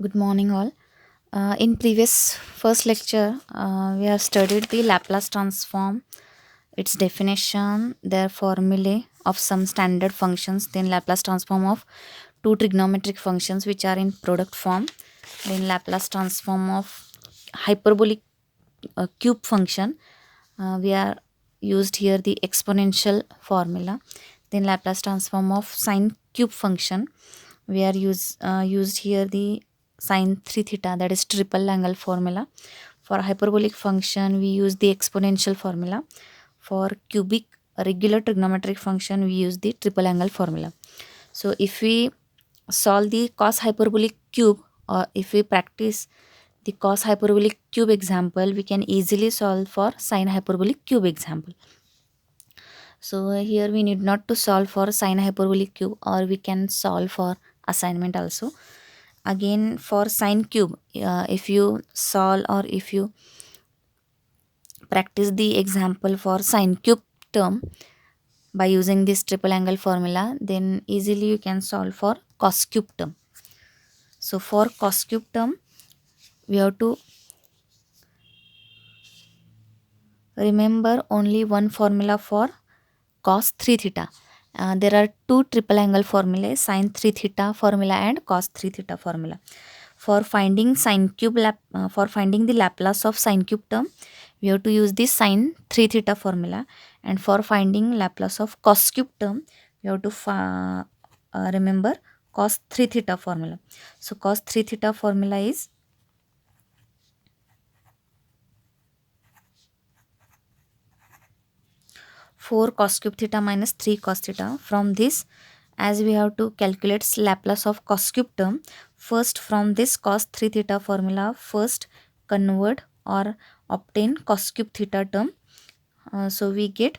Good morning, all. In previous first lecture, we have studied the Laplace transform, its definition, their formulae of some standard functions, then Laplace transform of two trigonometric functions which are in product form, then Laplace transform of hyperbolic cube function. We are used here the exponential formula, then Laplace transform of sine cube function. We are used here the sine 3 theta, that is triple angle formula. For hyperbolic function we use the exponential formula. For cubic regular trigonometric function we use the triple angle formula. So if we solve the cos hyperbolic cube, or if we practice the cos hyperbolic cube example, we can easily solve for sine hyperbolic cube example. So here we need not to solve for sine hyperbolic cube, or we can solve for assignment also. Again, for sine cube, if you solve or if you practice the example for sine cube term by using this triple angle formula, then easily you can solve for cos cube term. So for cos cube term, we have to remember only one formula for cos 3 theta. There are two triple angle formulae, sine 3 theta formula and cos 3 theta formula. For finding for finding the Laplace of sine cube term, we have to use the sine 3 theta formula, and for finding Laplace of cos cube term, we have to remember cos 3 theta formula. So cos 3 theta formula is 4 cos cube theta minus 3 cos theta. From this, as we have to calculate Laplace of cos cube term, first from this cos 3 theta formula, first convert or obtain cos cube theta term. So we get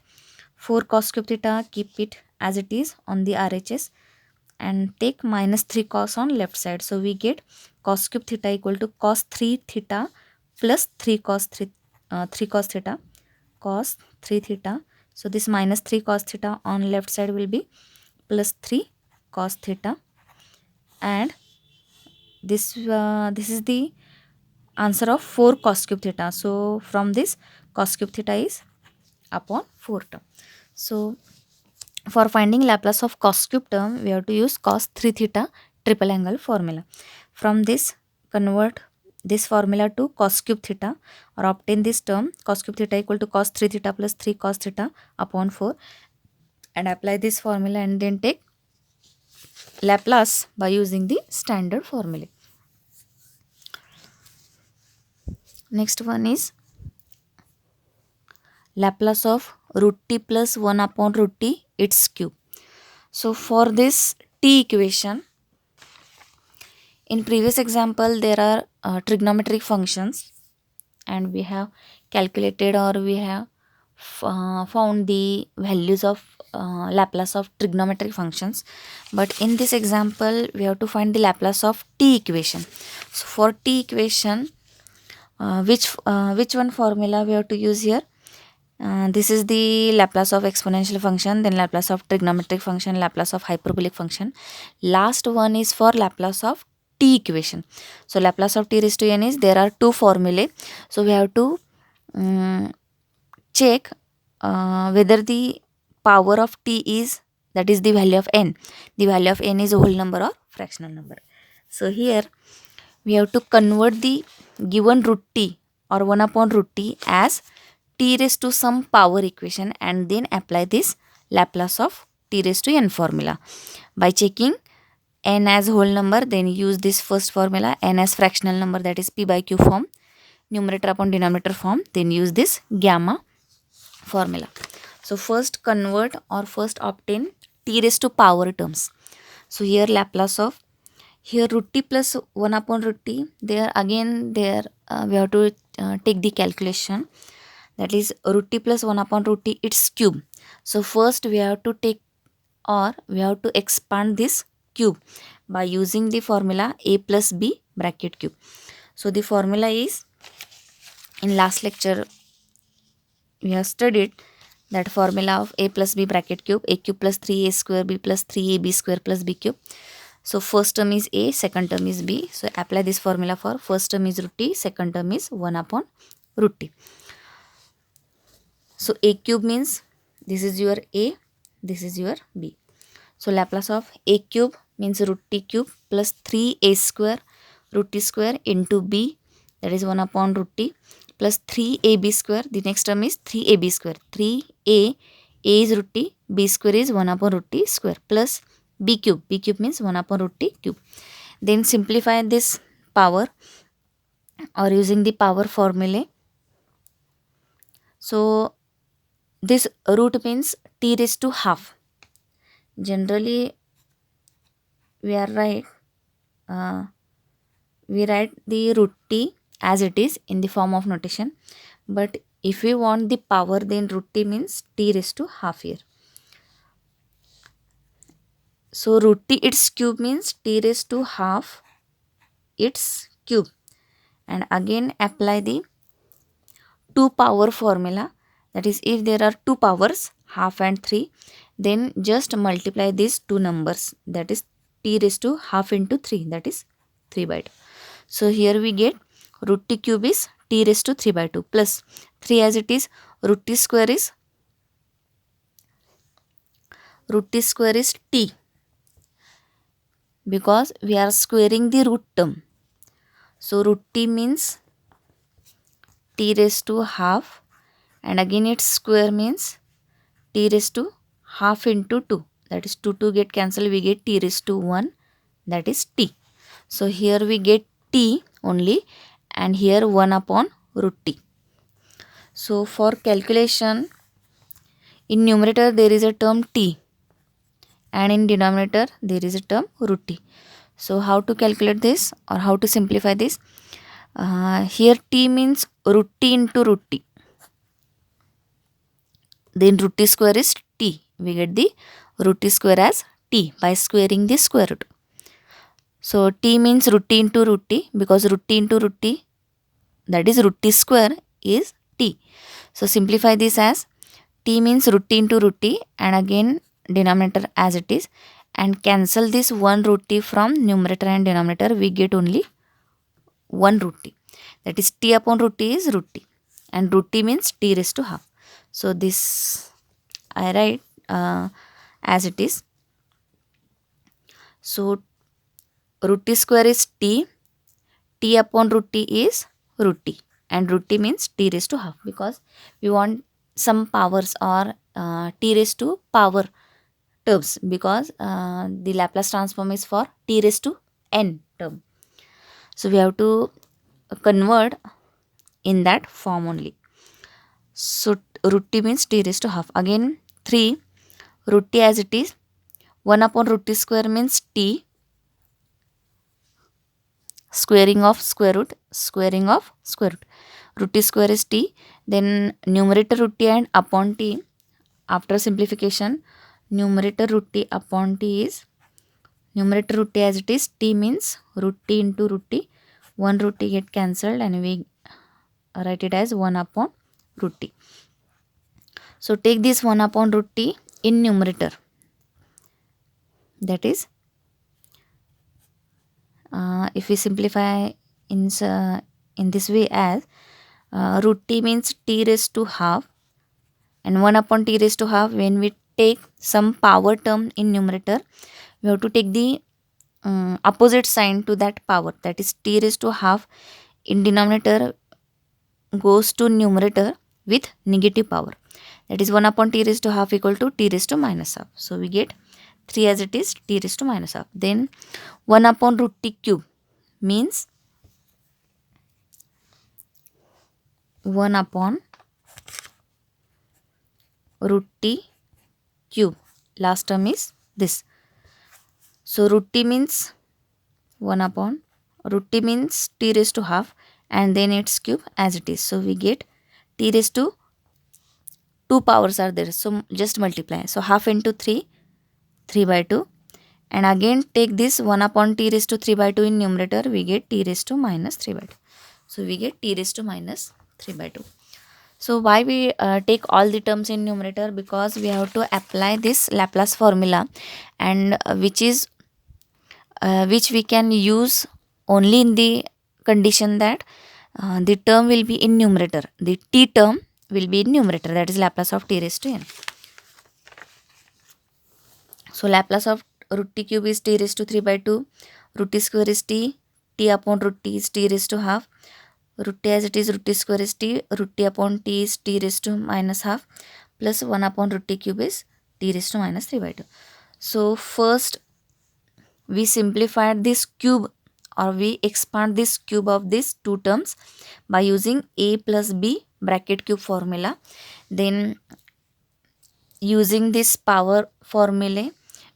4 cos cube theta, keep it as it is on the RHS, and take minus 3 cos on left side. So we get cos cube theta equal to cos 3 theta plus 3 cos 3 cos theta, cos 3 theta. So this minus 3 cos theta on left side will be plus 3 cos theta, and this is the answer of 4 cos cube theta. So from this, cos cube theta is upon 4 term. So for finding Laplace of cos cube term, we have to use cos 3 theta triple angle formula. From this, convert this formula to cos cube theta, or obtain this term cos cube theta equal to cos 3 theta plus 3 cos theta upon 4, and apply this formula, and then take Laplace by using the standard formula. Next one is Laplace of root t plus 1 upon root t its cube. So for this t equation, in previous example there are trigonometric functions, and we have calculated, or we have found the values of Laplace of trigonometric functions. But in this example we have to find the Laplace of t equation. So for t equation, which one formula we have to use here? This is the Laplace of exponential function, then Laplace of trigonometric function, Laplace of hyperbolic function. Last one is for Laplace of t equation. So Laplace of t raised to n is, there are two formulae. So we have to check whether the power of t is, that is the value of n. The value of n is a whole number or fractional number. So here we have to convert the given root t or 1 upon root t as t raised to some power equation, and then apply this Laplace of t raised to n formula. By checking n as whole number, then use this first formula, n as fractional number, that is p by q form, numerator upon denominator form, then use this gamma formula. So first convert or first obtain t raised to power terms. So here Laplace of, here root t plus 1 upon root t, there again there we have to take the calculation, that is root t plus 1 upon root t its cube. So first we have to take, or we have to expand this cube by using the formula a plus b bracket cube. So the formula is, in last lecture we have studied that formula of a plus b bracket cube, a cube plus 3a square b plus 3ab square plus b cube. So first term is a, second term is b. So apply this formula for first term is root t, second term is 1 upon root t. So a cube means this is your a, this is your b. So Laplace of a cube means root t cube plus 3a square root t square into b, that is 1 upon root t, plus 3ab square. The next term is 3ab square. 3a is root t, b square is 1 upon root t square, plus b cube. B cube means 1 upon root t cube. Then simplify this power or using the power formula. So this root means t raised to half. Generally we write the root t as it is in the form of notation, but if we want the power, then root t means t raised to half here. So root t its cube means t raised to half its cube, and again apply the 2 power formula. That is, if there are 2 powers, half and 3, then just multiply these two numbers, that is t raised to half into 3, that is 3 by 2. So here we get root t cube is t raised to 3 by 2 plus 3 as it is, root t square is t, because we are squaring the root term. So root t means t raised to half, and again its square means t raised to half into 2, that is 2 get cancelled, we get t raised to 1, that is t. So here we get t only, and here 1 upon root t. So for calculation, in numerator there is a term t, and in denominator there is a term root t. So how to calculate this or how to simplify this? Here t means root t into root t. Then root t square is t. We get the root t square as t by squaring the square root. So t means root t into root t, because root t into root t, that is root t square, is t. So simplify this as t means root t into root t, and again denominator as it is, and cancel this 1 root t from numerator and denominator, we get only 1 root t, that is t upon root t is root t, and root t means t raised to half. So this I write as it is. So root t square is t, t upon root t is root t, and root t means t raised to half, because we want some powers or t raised to power terms, because the Laplace transform is for t raised to n term. So we have to convert in that form only. So root t means t raised to half. Again 3 root t as it is, 1 upon root t square means t, squaring of square root, squaring of square root. Root t square is t, then numerator root t and upon t, after simplification, numerator root t upon t is, numerator root t as it is, t means root t into root t, 1 root t get cancelled, and we write it as 1 upon root t. So take this 1 upon root t in numerator, that is if we simplify in this way as root t means t raised to half, and 1 upon t raised to half, when we take some power term in numerator, we have to take the opposite sign to that power, that is t raised to half in denominator goes to numerator with negative power, that is 1 upon t raised to half equal to t raised to minus half. So we get 3 as it is, t raised to minus half. Then 1 upon root t cube means 1 upon root t cube. Last term is this. So root t means 1 upon root t means t raised to half, and then its cube as it is. So we get t raised to 2 powers are there, so just multiply. So half into 3, 3 by 2, and again take this 1 upon t raised to 3 by 2 in numerator, we get t raised to minus 3 by 2. So we get t raised to minus 3 by 2. So why we take all the terms in numerator? Because we have to apply this Laplace formula, and which is which we can use only in the condition that the term will be in numerator. The t term will be in numerator, that is Laplace of t raised to n. So Laplace of root t cube is t raised to 3 by 2, root t square is t upon root t is t raised to half, root t as it is, root t square is t, root t upon t is t raised to minus half, plus 1 upon root t cube is t raised to minus 3 by 2. So first we simplified this cube, or we expand this cube of these two terms by using a plus b bracket cube formula. Then using this power formula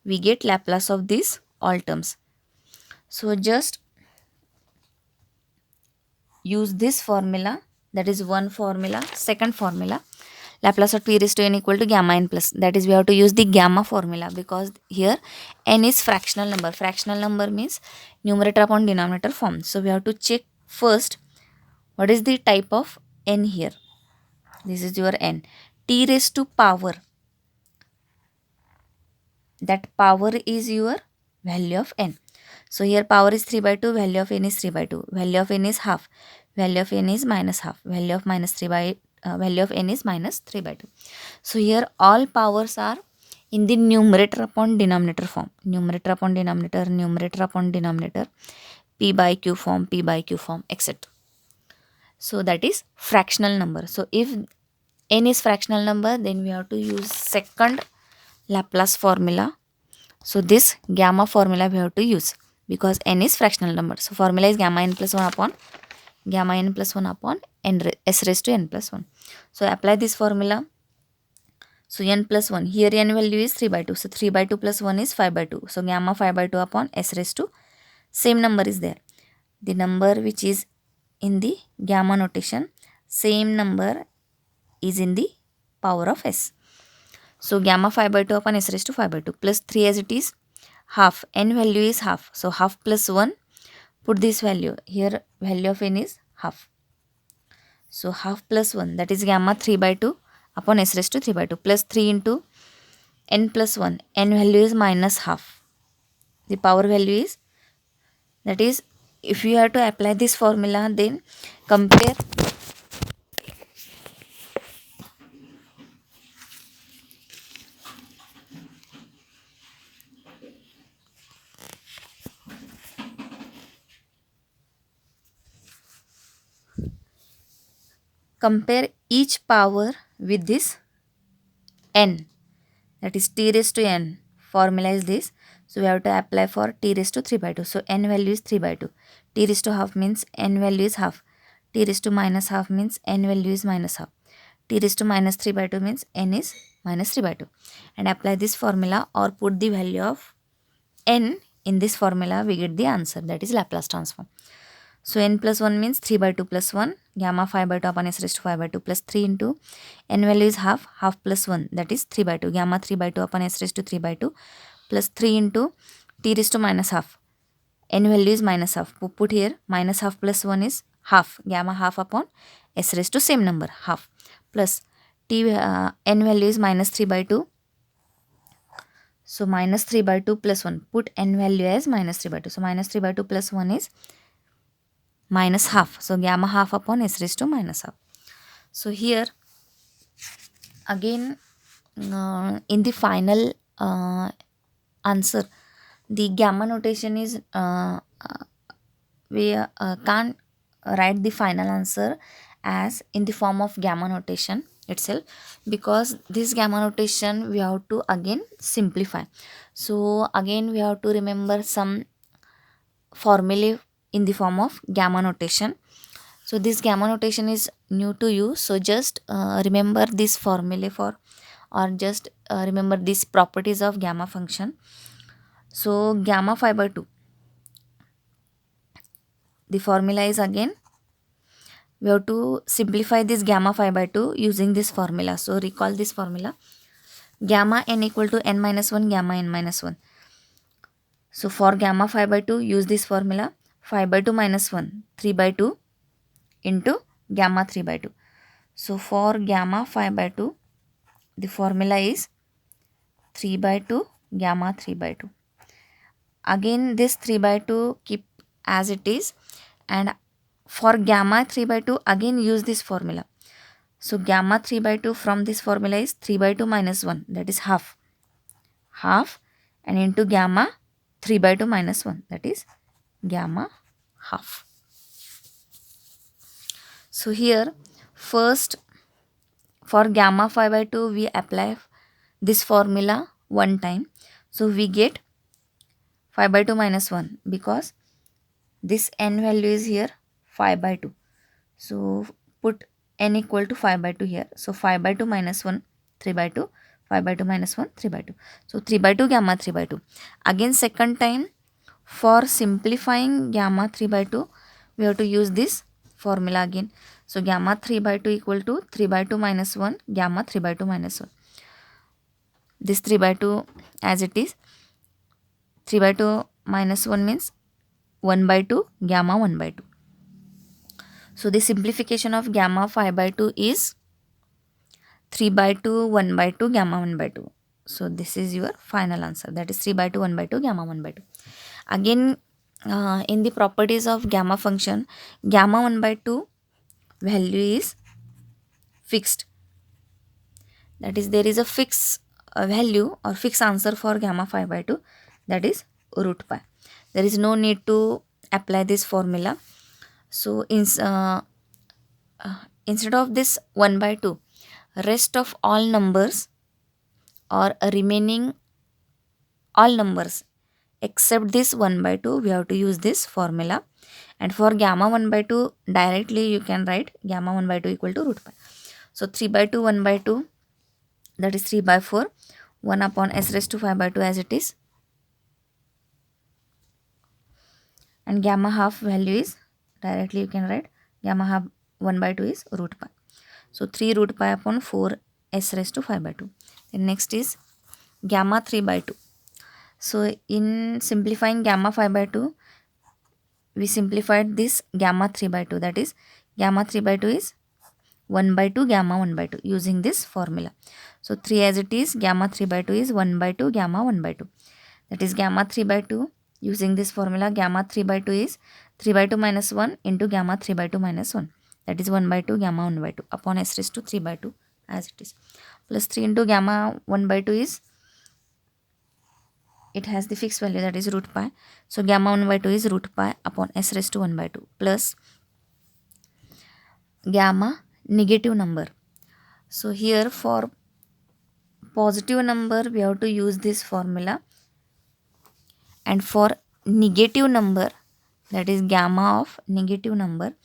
we get Laplace of these all terms. So just use this formula, that is one formula. Second formula, Laplace of t raised to n equal to gamma n plus, that is we have to use the gamma formula because here n is fractional number. Fractional number means numerator upon denominator form. So we have to check first what is the type of n here. This is your n. T raised to power, that power is your value of n. So here power is 3 by 2, value of n is 3 by 2, value of n is half, value of n is minus half, value of minus 3 by value of n is minus 3 by 2. So here all powers are in the numerator upon denominator form. Numerator upon denominator, numerator upon denominator, p by q form, p by q form, etc. So that is fractional number. So if n is fractional number, then we have to use second Laplace formula. So this gamma formula we have to use because n is fractional number. So formula is gamma n plus 1 upon n s raised to n plus 1. So apply this formula. So n plus 1, here n value is 3 by 2. So 3 by 2 plus 1 is 5 by 2. So gamma 5 by 2 upon s raised to, same number is there. The number which is in the gamma notation, same number is in the power of s. So gamma 5 by 2 upon s raised to 5 by 2 plus 3 as it is half. N value is half. So half plus 1, put this value. Here value of n is half. So half plus 1, that is gamma 3 by 2 upon s raised to 3 by 2 plus 3 into n plus 1. N value is minus half. The power value is, that is, if you have to apply this formula, then compare each power with this n, that is t raised to n. Formula is this. So we have to apply for t raised to 3 by 2. So n value is 3 by 2. T raised to half means n value is half. T raised to minus half means n value is minus half. T raised to minus 3 by 2 means n is minus 3 by 2. And apply this formula or put the value of n in this formula, we get the answer, that is Laplace transform. So n plus 1 means 3 by 2 plus 1, gamma 5 by 2 upon s raised to 5 by 2 plus 3 into n value is half, half plus 1, that is 3 by 2, gamma 3 by 2 upon s raised to 3 by 2 plus 3 into t raised to minus half, n value is minus half, put here minus half plus 1 is half, gamma half upon s raised to same number half, plus n value is minus 3 by 2. So minus 3 by 2 plus 1, put n value as minus 3 by 2. So minus 3 by 2 plus 1 is minus half. So gamma half upon s raised to minus half. So here again in the final answer, the gamma notation is we can't write the final answer as in the form of gamma notation itself, because this gamma notation we have to again simplify. So again we have to remember some formulae in the form of gamma notation. So this gamma notation is new to you, so just remember this formula for, or just remember these properties of gamma function. So gamma 5 by 2, the formula is again, we have to simplify this gamma 5 by 2 using this formula. So recall this formula, gamma n equal to n minus 1 gamma n minus 1. So for gamma 5 by 2 use this formula, 5 by 2 minus 1, 3 by 2 into gamma 3 by 2. So for gamma 5 by 2, the formula is 3 by 2 gamma 3 by 2. Again this 3 by 2 keep as it is, and for gamma 3 by 2 again use this formula. So gamma 3 by 2 from this formula is 3 by 2 minus 1, that is half. Half, and into gamma 3 by 2 minus 1, that is gamma half. So here first for gamma 5 by 2 we apply this formula one time. So we get 5 by 2 minus 1 because this n value is here 5 by 2. So put n equal to 5 by 2 here. So 5 by 2 minus 1, 3 by 2, 5 by 2 minus 1, 3 by 2. So 3 by 2 gamma 3 by 2. Again second time for simplifying gamma 3 by 2 we have to use this formula again. So gamma 3 by 2 equal to 3 by 2 minus 1 gamma 3 by 2 minus 1. This 3 by 2 as it is. 3 by 2 minus 1 means 1 by 2 gamma 1 by 2. So the simplification of gamma 5 by 2 is 3 by 2 1 by 2 gamma 1 by 2. So this is your final answer, that is 3 by 2 1 by 2 gamma 1 by 2. Again in the properties of gamma function, gamma 1 by 2 value is fixed, that is there is a fixed value or fixed answer for gamma 5 by 2, that is root pi. There is no need to apply this formula. So instead of this 1 by 2, rest of all numbers or remaining all numbers except this 1 by 2 we have to use this formula. And for gamma 1 by 2 directly you can write gamma 1 by 2 equal to root pi. So 3 by 2 1 by 2, that is 3 by 4, 1 upon s raised to 5 by 2 as it is, and gamma half value is directly you can write gamma half 1 by 2 is root pi. So 3 root pi upon 4 s raised to 5 by 2. Then next is gamma 3 by 2. So in simplifying gamma 5 by 2 we simplified this gamma 3 by 2, that is gamma 3 by 2 is 1 by 2 gamma 1 by 2 using this formula. So 3 as it is, gamma 3 by 2 is 1 by 2 gamma 1 by 2, that is gamma 3 by 2 using this formula. Gamma 3 by 2 is 3 by 2 minus 1 into gamma 3 by 2 minus 1, that is 1 by 2 gamma 1 by 2 upon s raised to 3 by 2 as it is, plus 3 into gamma 1 by 2 is, it has the fixed value, that is root pi. So gamma 1 by 2 is root pi upon s raised to 1 by 2 plus gamma negative number. So here for positive number we have to use this formula, and for negative number, that is gamma of negative number,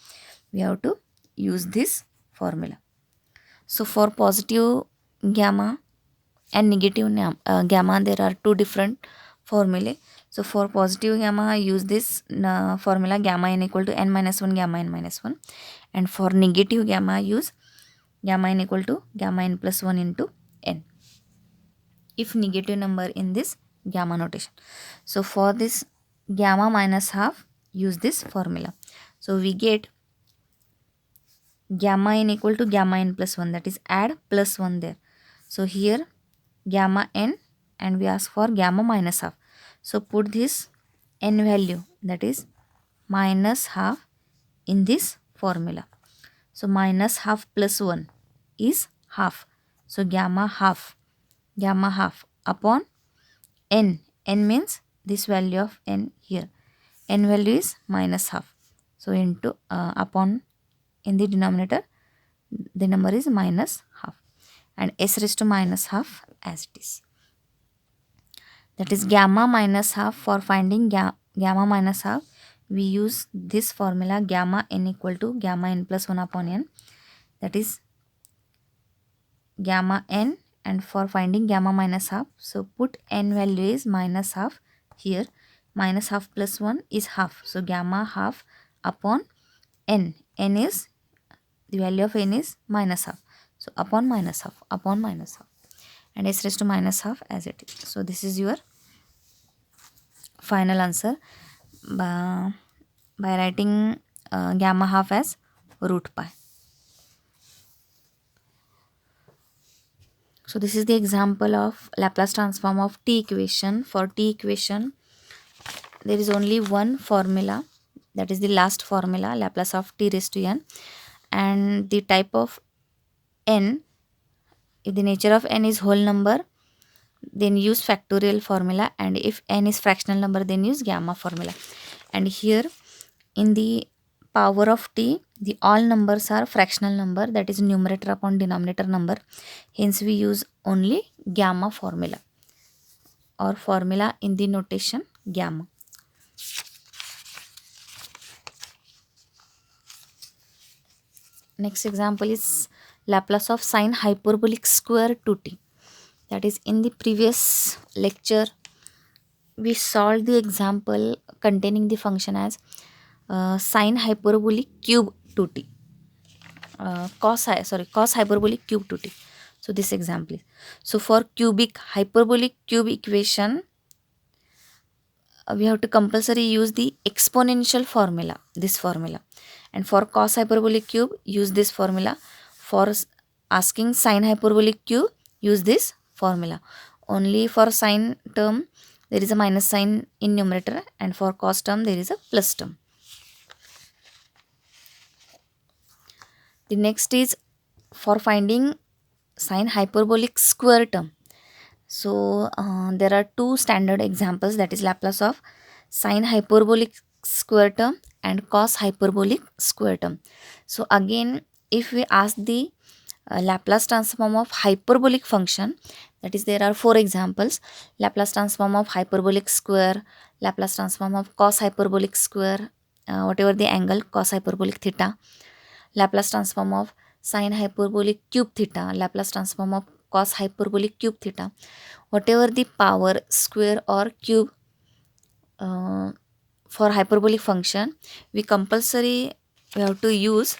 we have to use this formula. So for positive gamma and negative gamma there are two different formulae. So for positive gamma I use this formula gamma n equal to n minus 1 gamma n minus 1, and for negative gamma I use gamma n equal to gamma n plus 1 into n if negative number in this gamma notation. So for this gamma minus half use this formula. So we get gamma n equal to gamma n plus 1, that is add plus 1 there. So here gamma n and we ask for gamma minus half. So put this n value, that is minus half in this formula. So minus half plus 1 is half. So gamma half upon n. N means this value of n here. N value is minus half. So into upon in the denominator the number is minus half, and s raised to minus half as it is. That is gamma minus half. For finding gamma minus half we use this formula gamma n equal to gamma n plus 1 upon n, that is gamma n. And for finding gamma minus half, so put n value is minus half here, minus half plus 1 is half. So gamma half upon n. N is the value of n is minus half, so upon minus half, and s raised to minus half as it is. So this is your final answer by writing gamma half as root pi. So this is the example of Laplace transform of t equation. For t equation there is only one formula, that is the last formula, Laplace of t raised to n, and the type of n, if the nature of n is whole number, then use factorial formula, and if n is fractional number, then use gamma formula. And here in the power of t, the all numbers are fractional number, that is numerator upon denominator number, hence we use only gamma formula or formula in the notation gamma. Next example is Laplace of sine hyperbolic square 2t. That is, in the previous lecture we solved the example containing the function as sine hyperbolic cube 2t, cos hyperbolic cube 2t. So this example is, so for cubic hyperbolic cube equation, we have to compulsory use the exponential formula, this formula, and for cos hyperbolic cube use this formula. For asking sine hyperbolic cube, use this formula. Only for sine term there is a minus sign in numerator, and for cos term there is a plus term. The next is for finding sine hyperbolic square term. So there are two standard examples, that is Laplace of sine hyperbolic square term and cos hyperbolic square term. So again, if we ask the Laplace transform of hyperbolic function, that is there are four examples: Laplace transform of hyperbolic square, Laplace transform of cos hyperbolic square, whatever the angle, cos hyperbolic theta, Laplace transform of sine hyperbolic cube theta, Laplace transform of cos hyperbolic cube theta, whatever the power square or cube for hyperbolic function, we have to use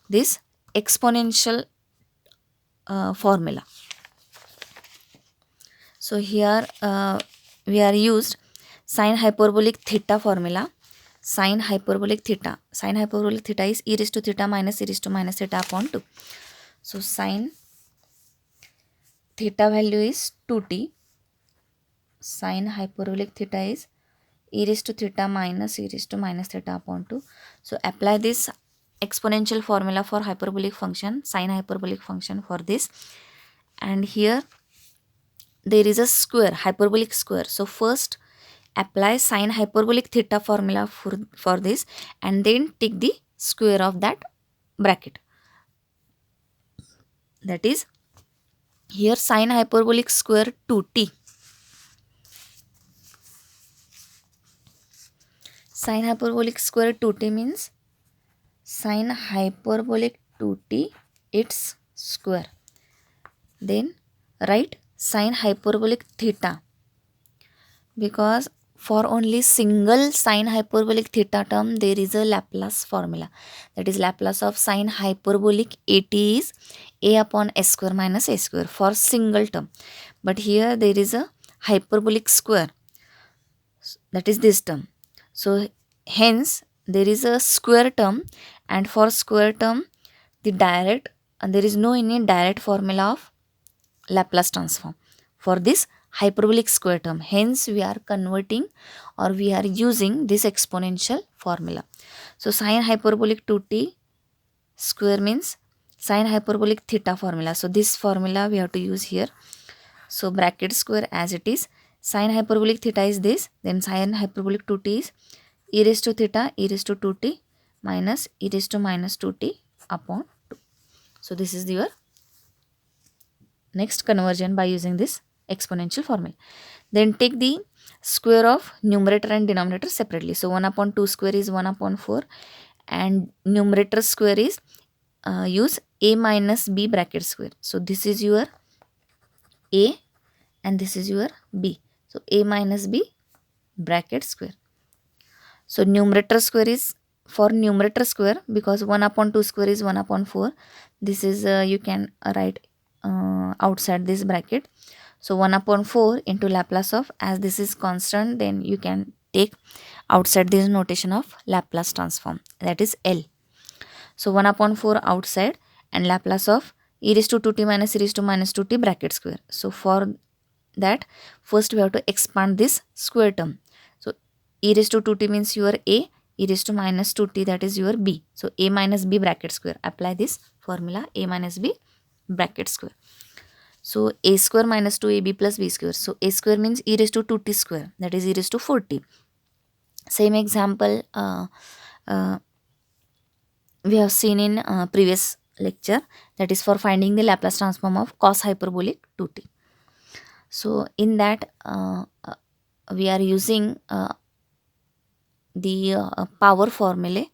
this exponential formula. So here we are used sine hyperbolic theta formula. Sine hyperbolic theta is e raised to theta minus e raised to minus theta upon 2. So sine theta value is 2t, sine hyperbolic theta is e raised to theta minus e raised to minus theta upon 2. So apply this exponential formula for hyperbolic function, sine hyperbolic function for this, and here there is a square, hyperbolic square. So first apply sine hyperbolic theta formula for this, and then take the square of that bracket. That is, here sine hyperbolic square 2t. Sine hyperbolic square 2t means sine hyperbolic 2t its square. Then write sine hyperbolic theta, because for only single sine hyperbolic theta term there is a Laplace formula, that is Laplace of sine hyperbolic at is a upon s square minus a square for single term. But here there is a hyperbolic square, that is this term. So hence there is a square term, and for square term there is no any direct formula of Laplace transform for this hyperbolic square term. Hence we are converting, or we are using this exponential formula. So sine hyperbolic 2t square means sine hyperbolic theta formula. So this formula we have to use here. So bracket square as it is, sine hyperbolic theta is this, then sine hyperbolic 2t is e raised to theta e raised to 2t minus e raised to minus 2t upon 2. So this is your next conversion by using this exponential formula. Then take the square of numerator and denominator separately. So 1 upon 2 square is 1 upon 4, and numerator square is use a minus b bracket square. So this is your a and this is your b. So a minus b bracket square. So numerator square is for numerator square, because 1 upon 2 square is 1 upon 4. This is you can write outside this bracket. So 1 upon 4 into Laplace of, as this is constant, then you can take outside this notation of Laplace transform, that is L. So 1 upon 4 outside, and Laplace of e raised to 2t minus e raised to minus 2t bracket square. So for that first we have to expand this square term. So e raised to 2t means your a, e raised to minus 2t, that is your b. So a minus b bracket square. Apply this formula, a minus b bracket square. So a square minus 2ab plus b square. So a square means e raised to 2t square, that is e raised to 4t. Same example we have seen in previous lecture, that is for finding the Laplace transform of cos hyperbolic 2t. So in that we are using the power formulae.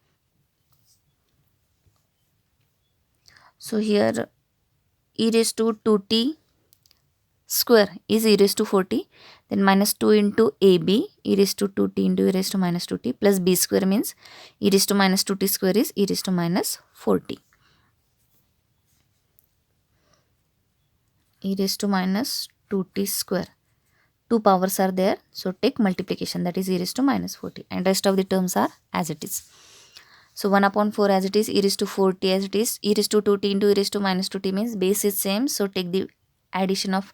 So here e raised to 2t square is e raised to 4t, then minus 2 into ab e raised to 2t into e raised to minus 2t plus b square means e raised to minus 2t square is e raised to minus 4t. E raised to minus 2t square. Two powers are there, so take multiplication, that is e raised to minus 4t, and rest of the terms are as it is. So 1 upon 4 as it is, e raised to 4t as it is, e raised to 2t into e raised to minus 2t means base is same, so take the addition of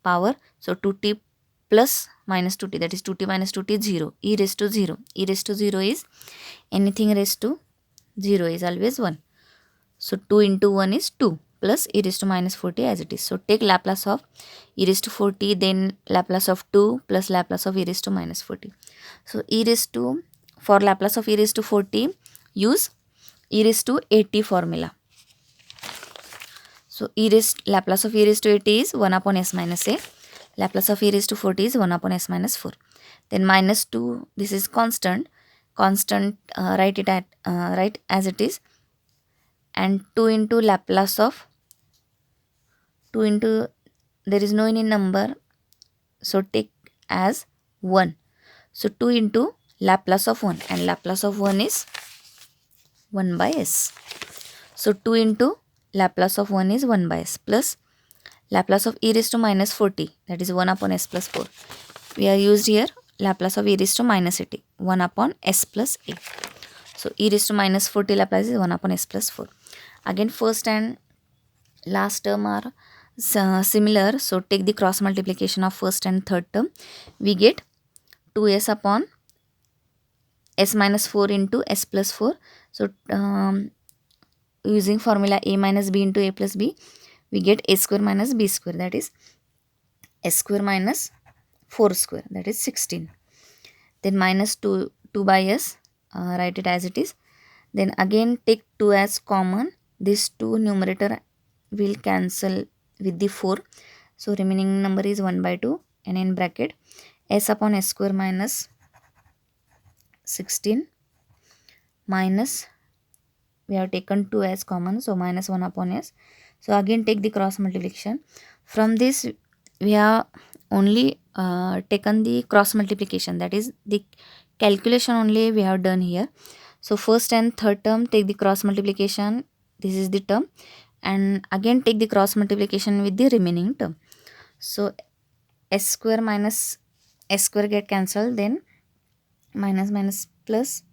power. So 2t plus minus 2t, that is 2t minus 2t is 0, e raised to 0. E raised to 0 is anything raised to 0 is always 1. So 2 into 1 is 2 plus e raised to minus 4t as it is. So take Laplace of e raised to 4t, then Laplace of 2 plus Laplace of e raised to minus 4t. So e raised to, for Laplace of e raised to 4t, use e raised to 80 formula. So Laplace of e raised to 80 is 1 upon s minus a. Laplace of e raised to 40 is 1 upon s minus 4. Then minus 2, this is constant. Write it at write as it is. And 2 into Laplace of 2 into, there is no any number, so take as 1. So 2 into Laplace of 1, and Laplace of 1 is 1 by s. So 2 into Laplace of 1 is 1 by s plus Laplace of e raised to minus 40, that is 1 upon s plus 4. We are used here Laplace of e raised to minus 80, 1 upon s plus a. So e raised to minus 40 Laplace is 1 upon s plus 4. Again first and last term are similar, so take the cross multiplication of first and third term. We get 2s upon s minus 4 into s plus 4. So using formula a minus b into a plus b, we get a square minus b square, that is s square minus 4 square, that is 16. Then minus 2 by s, write it as it is. Then again take 2 as common. This 2 numerator will cancel with the 4. So remaining number is 1 by 2, and in bracket s upon s square minus 16 minus, we have taken 2 as common, so minus 1 upon s. So again take the cross multiplication. From this we have only taken the cross multiplication, that is the calculation only we have done here. So first and third term take the cross multiplication, this is the term, and again take the cross multiplication with the remaining term. So s square minus s square get cancelled, then minus plus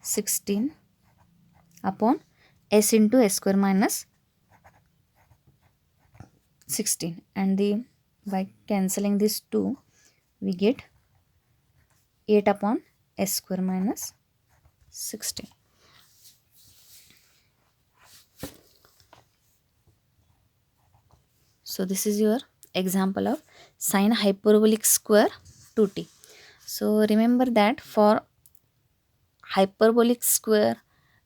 16 upon s into s square minus 16, and the by cancelling this 2 we get 8 upon s square minus 16. So this is your example of sine hyperbolic square 2t. So remember that for hyperbolic square,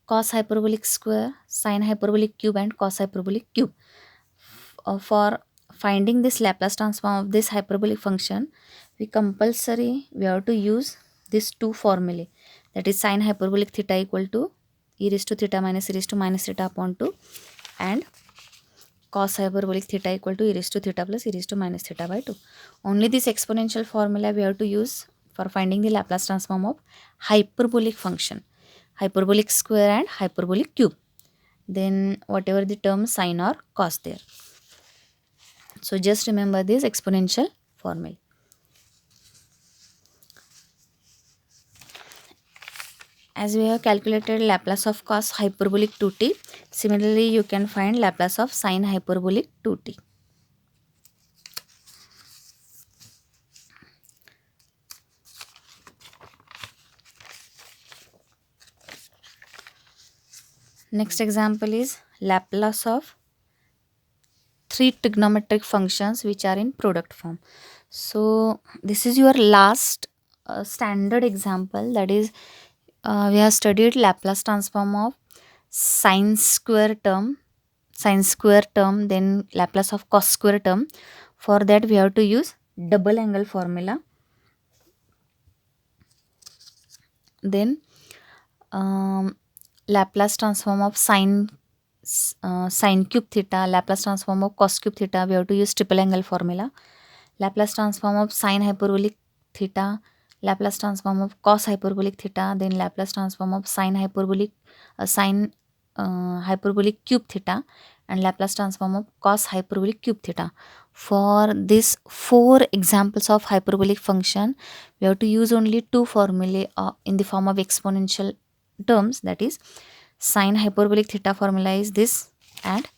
cos hyperbolic square, sine hyperbolic cube, and cos hyperbolic cube, for finding this Laplace transform of this hyperbolic function, we have to use these two formulae, that is sine hyperbolic theta equal to e raised to theta minus e raised to minus theta upon 2, and cos hyperbolic theta equal to e raised to theta plus e raised to minus theta by 2. Only this exponential formula we have to use for finding the Laplace transform of hyperbolic function, hyperbolic square and hyperbolic cube, then whatever the term sine or cos there. So just remember this exponential formula. As we have calculated Laplace of cos hyperbolic 2t, similarly you can find Laplace of sine hyperbolic 2t. Next example is Laplace of three trigonometric functions which are in product form. So this is your last standard example, that is we have studied Laplace transform of sine square term, then Laplace of cos square term. For that we have to use double angle formula. Then Laplace transform of sine cube theta, Laplace transform of cos cube theta, we have to use triple angle formula. Laplace transform of sine hyperbolic theta, Laplace transform of cos hyperbolic theta, then Laplace transform of sine hyperbolic cube theta, and Laplace transform of cos hyperbolic cube theta. For this 4 examples of hyperbolic function, we have to use only 2 formulae in the form of exponential terms, that is sine hyperbolic theta formula is this and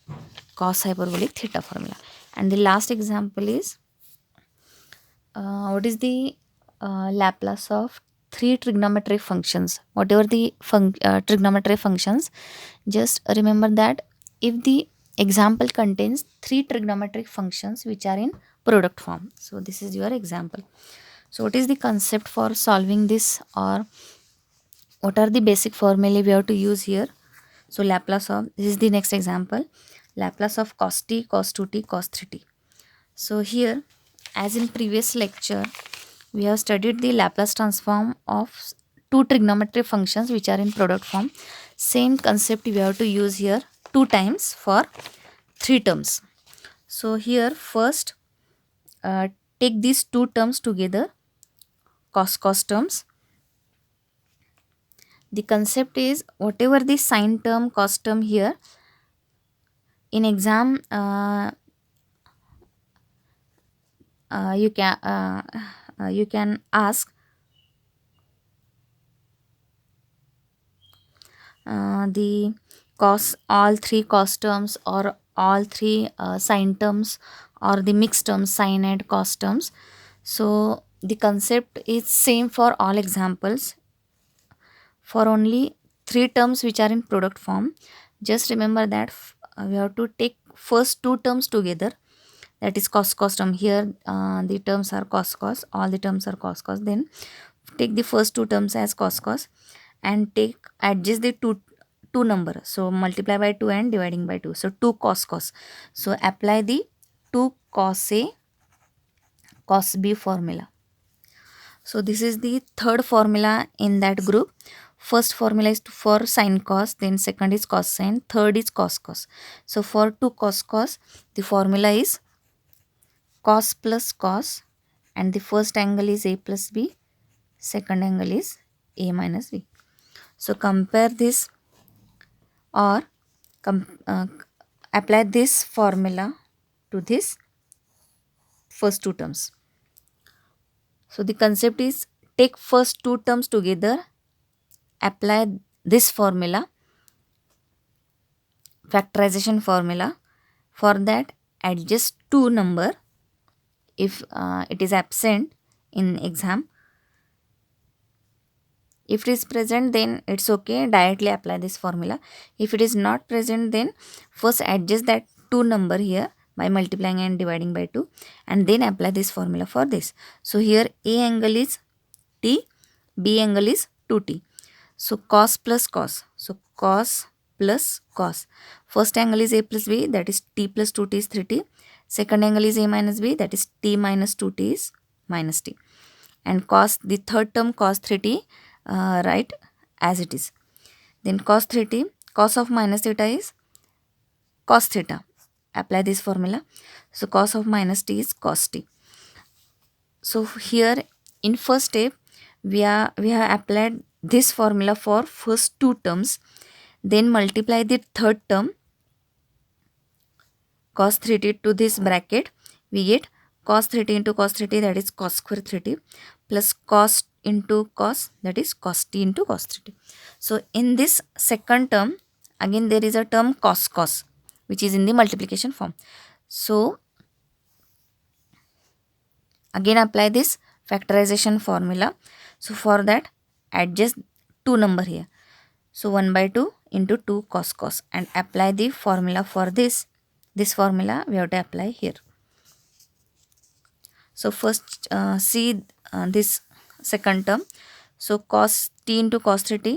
cos hyperbolic theta formula. And the last example is what is the Laplace of three trigonometric functions. Whatever the trigonometric functions, just remember that if the example contains three trigonometric functions which are in product form. So this is your example. So what is the concept for solving this, or what are the basic formulae we have to use here? So Laplace of, this is the next example, Laplace of cos t, cos 2t, cos 3t. So here, as in previous lecture, we have studied the Laplace transform of two trigonometric functions which are in product form. Same concept we have to use here 2 times for 3 terms. So here first take these 2 terms together, cos terms. The concept is whatever the sine term, cos term here, in exam you can ask the all 3 cos terms or all 3 sine terms or the mixed terms, sine and cos terms. So the concept is same for all examples. For only 3 terms which are in product form, just remember that we have to take first 2 terms together, that is cos term. Here the terms are cos, all the terms are cos. Then take the first 2 terms as cos and adjust the two number, so multiply by 2 and dividing by 2, so 2 cos. So apply the 2 cos A cos B formula. So this is the third formula in that group. First formula is for sin cos, then second is cos sin, third is cos. So for 2 cos, the formula is cos plus cos, and the first angle is A plus B, second angle is A minus B. So compare this, or apply this formula to this first 2 terms. So the concept is take first 2 terms together, apply this formula, factorization formula. For that, adjust 2 number if it is absent in exam. If it is present, then it's okay, directly apply this formula. If it is not present, then first adjust that 2 number here by multiplying and dividing by 2, and then apply this formula for this. So here A angle is T, B angle is 2T. So cos plus cos, so cos plus cos. First angle is A plus B, that is T plus 2T is 3T. Second angle is A minus B, that is T minus 2T is minus T. And cos, the third term cos 3T, write as it is. Then cos 3T, cos of minus theta is cos theta. Apply this formula. So cos of minus T is cos T. So here in first step, we have applied this formula for first 2 terms. Then multiply the third term, cos 3T, to this bracket. We get cos 3T into cos 3T, that is cos square 3T, plus cos into cos, that is cos T into cos 3T. So in this second term, again there is a term cos, which is in the multiplication form. So again apply this factorization formula. So for that, adjust 2 number here. So 1 by 2 into 2 cos cos and apply the formula for this. This formula we have to apply here. So first see this second term. So cos t into cos 3t,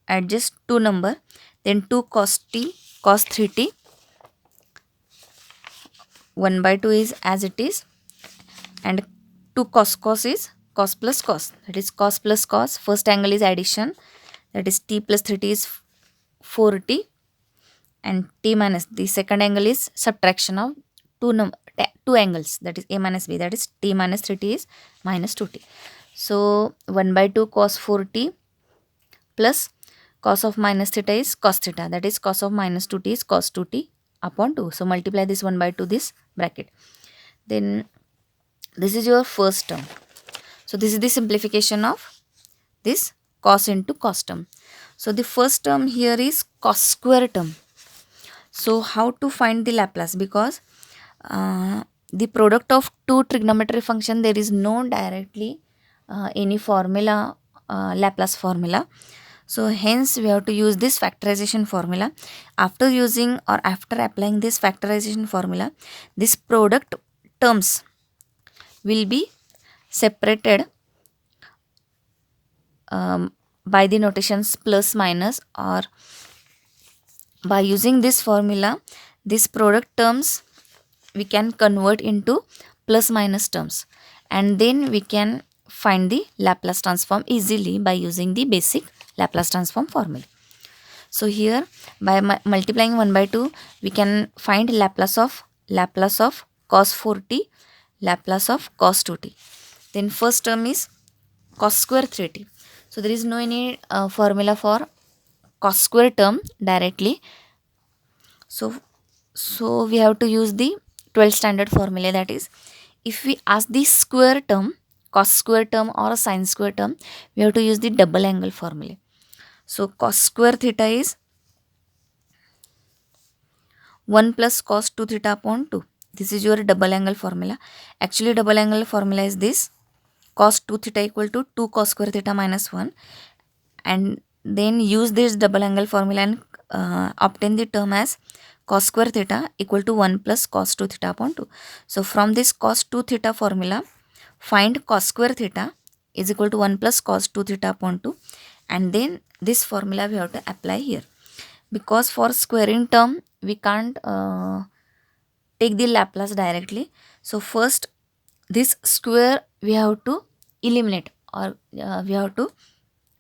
adjust 2 number, then 2 cos t cos 3t, 1 by 2 is as it is, and 2 cos cos is cos plus cos, that is cos plus cos. First angle is addition, that is t plus 3t is 4t, and t minus, the second angle is subtraction of two angles, that is a minus b, that is t minus 3t is minus 2t. So 1 by 2 cos 4t plus cos of minus theta is cos theta, that is cos of minus 2t is cos 2t upon 2. So multiply this 1 by 2 this bracket. Then this is your first term. So this is the simplification of this cos into cos term. So the first term here is cos square term. So how to find the Laplace? Because the product of two trigonometry function, there is no directly any formula, Laplace formula. So hence we have to use this factorization formula. After using or after applying this factorization formula, this product terms will be separated by the notations plus minus, or by using this formula, this product terms we can convert into plus minus terms, and then we can find the Laplace transform easily by using the basic Laplace transform formula. So here by multiplying 1 by 2 we can find Laplace of cos 4t, Laplace of cos 2t. Then first term is cos square 3t. So there is no any formula for cos square term directly. So we have to use the 12th standard formula, that is if we ask the square term, cos square term or sin square term, we have to use the double angle formula. So cos square theta is 1 plus cos 2 theta upon 2. This is your double angle formula. Actually double angle formula is this: cos 2 theta equal to 2 cos square theta minus 1, and then use this double angle formula and obtain the term as cos square theta equal to 1 plus cos 2 theta upon 2. So from this cos 2 theta formula, find cos square theta is equal to 1 plus cos 2 theta upon 2, and then this formula we have to apply here. Because for squaring term we can't take the Laplace directly. So first this square we have to eliminate, or we have to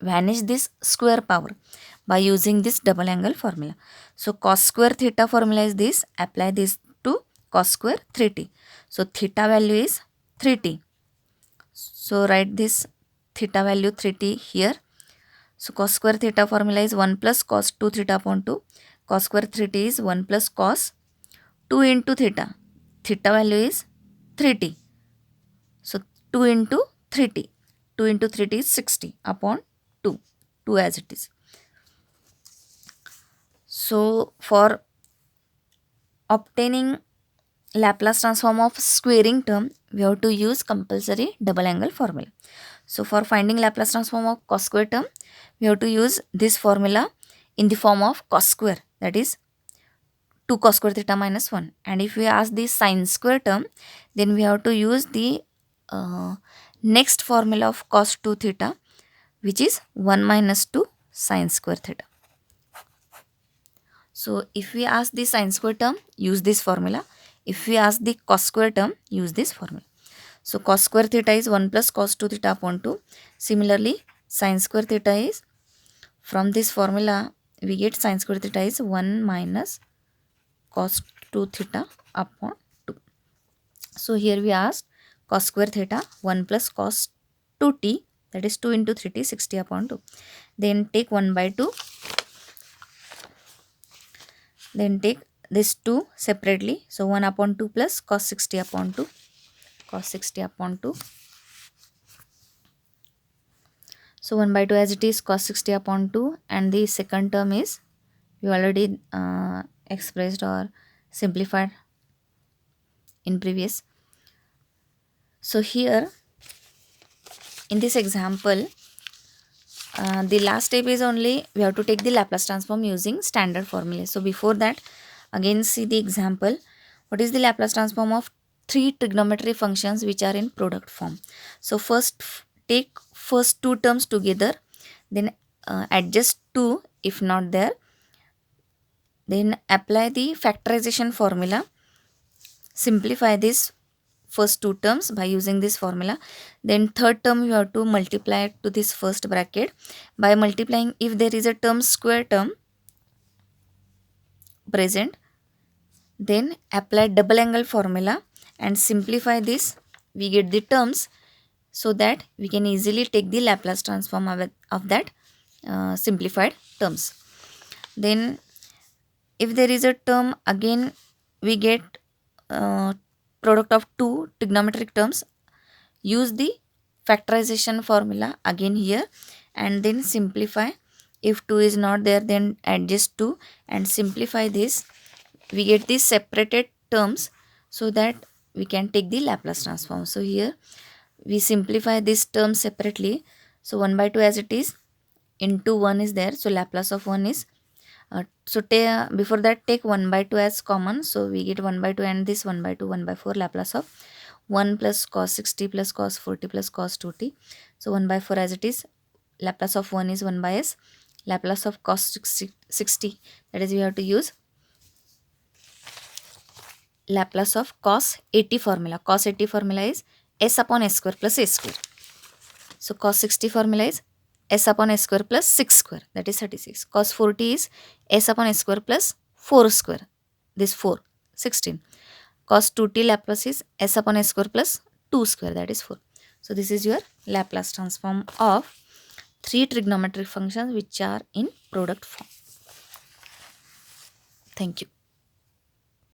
vanish this square power by using this double angle formula. So cos square theta formula is this. Apply this to cos square 3t. So theta value is 3t. So write this theta value 3t here. So cos square theta formula is 1 plus cos 2 theta upon 2. Cos square 3t is 1 plus cos 2 into theta. Theta value is 3t. So 2 into 3t. 2 into 3t is 60 upon 2. 2 as it is. So for obtaining Laplace transform of squaring term, we have to use compulsory double angle formula. So for finding Laplace transform of cos square term, we have to use this formula in the form of cos square, that is 2 cos square theta minus 1. And if we ask the sin square term, then we have to use the next formula of cos 2 theta, which is 1 minus 2 sin square theta. So if we ask the sin square term, use this formula. If we ask the cos square term, use this formula. So cos square theta is 1 plus cos 2 theta upon 2. Similarly, sin square theta is, from this formula we get sin square theta is 1 minus cos 2 theta upon 2. So here we ask cos square theta 1 plus cos 2t, that is 2 into 3t, 60 upon 2. Then take 1 by 2. Then take this 2 separately. So 1 upon 2 plus cos 60 upon 2. Cos 60 upon 2. So 1 by 2 as it is, cos 60 upon 2, and the second term is we already expressed or simplified in previous. So here in this example The last step is only we have to take the Laplace transform using standard formula. So before that, again see the example. What is the Laplace transform of three trigonometry functions which are in product form? So first take first two terms together, then adjust 2 if not there, then apply the factorization formula, simplify this first two terms by using this formula, then third term you have to multiply it to this first bracket by multiplying. If there is a term square term present, then apply double angle formula and simplify this, we get the terms, so that we can easily take the Laplace transform of that simplified terms. Then if there is a term, again we get product of two trigonometric terms, use the factorization formula again here and then simplify. If 2 is not there, then adjust 2 and simplify this, we get these separated terms, so that we can take the Laplace transform. So here we simplify this term separately. So 1 by 2 as it is, into 1 is there, so Laplace of 1 is before that take 1 by 2 as common, so we get 1 by 2 and this 1 by 2, 1 by 4, Laplace of 1 plus cos 60 plus cos 40 plus cos 2t. So 1 by 4 as it is, Laplace of 1 is 1 by s, Laplace of cos 60, that is we have to use Laplace of cos 80 formula. Cos 80 formula is s upon s square plus a square. So cos 60 formula is s upon s square plus 6 square, that is 36. Cos 40 is s upon s square plus 4 square, this 4, 16. Cos 2t Laplace is s upon s square plus 2 square, that is 4. So this is your Laplace transform of three trigonometric functions which are in product form. Thank you.